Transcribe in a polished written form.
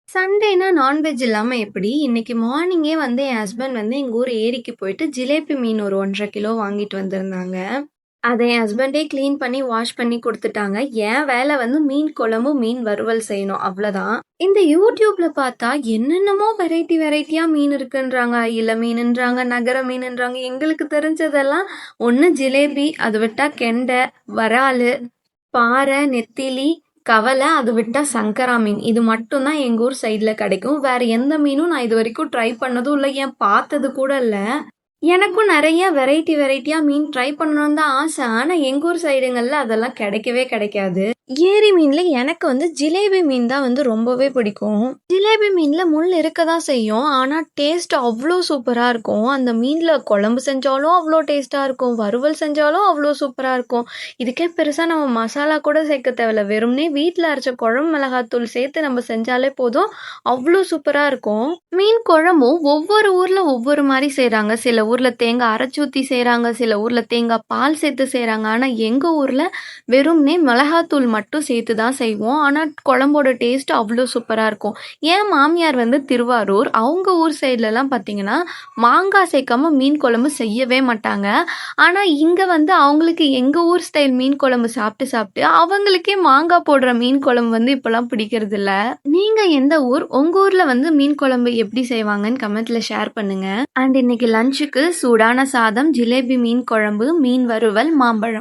சண்டேனா நான்வெஜ் இல்லாம எப்படி? இன்னைக்கு மார்னிங்கே வந்து என் ஹஸ்பண்ட் வந்து எங்க ஊர் ஏரிக்கு போயிட்டு ஜிலேபி மீன் ஒரு 1 1/2 கிலோ வாங்கிட்டு வந்திருந்தாங்க. அத என் ஹஸ்பண்டே கிளீன் பண்ணி, வாஷ் பண்ணி குடுத்துட்டாங்க. என் வேல வந்து மீன் குழம்பு, மீன் வறுவல் செய்யணும் அவ்வளதான். இந்த YouTubeல பார்த்தா என்னென்னமோ வெரைட்டி வெரைட்டியா மீன் இருக்குன்றாங்க. அயில மீனுன்றாங்க, நகர மீனுன்றாங்க. எங்களுக்கு தெரிஞ்சதெல்லாம் ஒண்ணு ஜிலேபி, அது விட்டா கெண்டை, வராலு, பாறை, நெத்திலி, கவல, அது விட்டா சங்கரா மீன். இது மட்டும் தான் எங்க ஊர் சைடுல கிடைக்கும். வேற எந்த மீனும் நான் இதுவரைக்கும் ட்ரை பண்ணதும் இல்ல. ஏன் பார்த்தது கூட இல்ல. எனக்கும் நெறைய வெரைட்டி வெரைட்டியா மீன் ட்ரை பண்ணணும்னு தான் ஆசை. ஆனா, எங்க ஊர் சைடுங்கள்ல அதெல்லாம் கிடைக்கவே கிடைக்காது. ஏரி மீன்ல எனக்கு வந்து ஜிலேபி மீன் தான் வந்து ரொம்பவே பிடிக்கும். ஜிலேபி மீன்ல முள் இருக்க தான் செய்யும். ஆனா, டேஸ்ட் அவ்ளோ சூப்பரா இருக்கும். அந்த மீன்ல குழம்பு செஞ்சாலும் அவ்ளோ டேஸ்ட்டா இருக்கும். வறுவல் செஞ்சாலும் அவ்ளோ சூப்பரா இருக்கும். இதுக்கே பெருசா நம்ம மசாலா கூட சேர்க்க தேவையில்ல. வெறுமனே வீட்ல அரைச்ச குழம்பு மிளகாத்தூள் சேர்த்து நம்ம செஞ்சாலே போதும். அவ்ளோ சூப்பரா இருக்கும். மீன் குழம்பும் ஒவ்வொரு ஊர்ல ஒவ்வொரு மாரி செய்றாங்க. சில ஊர்ல தேங்காய் அரைச்சு ஊத்தி செய்றாங்க. சில ஊர்ல தேங்காய் பால் சேர்த்து செய்றாங்க. ஆனா எங்க ஊர்ல வெறுமனே மிளகாத்தூள் மட்டும் சேர்த்து தான் செய்வோம். ஆனா குழம்போட டேஸ்ட் அவ்ளோ சூப்பரா இருக்கும். என் மாமியார் வந்து திருவாரூர். அவங்க ஊர் சைட்லலாம் பார்த்தீங்கன்னா, மாங்காய் சேர்க்காம மீன் குழம்பு செய்யவே மாட்டாங்க. ஆனா இங்க வந்து அவங்களுக்கு எங்க ஊர் ஸ்டைல் மீன் குழம்பு சாப்பிட்டு சாப்பிட்டு அவங்களுக்கே மாங்காய் போடுற மீன் குழம்பு வந்து இப்பலாம் பிடிக்கிறதில்ல. நீங்க எந்த ஊர்? உங்க ஊர்ல வந்து மீன் குழம்பு எப்படி செய்வாங்கன்னு கமெண்ட்ல ஷேர் பண்ணுங்க. அண்ட் இன்னைக்கு லஞ்சுக்கு சூடான சாதம், ஜிலேபி மீன் குழம்பு, மீன் வறுவல், மாம்பழம்.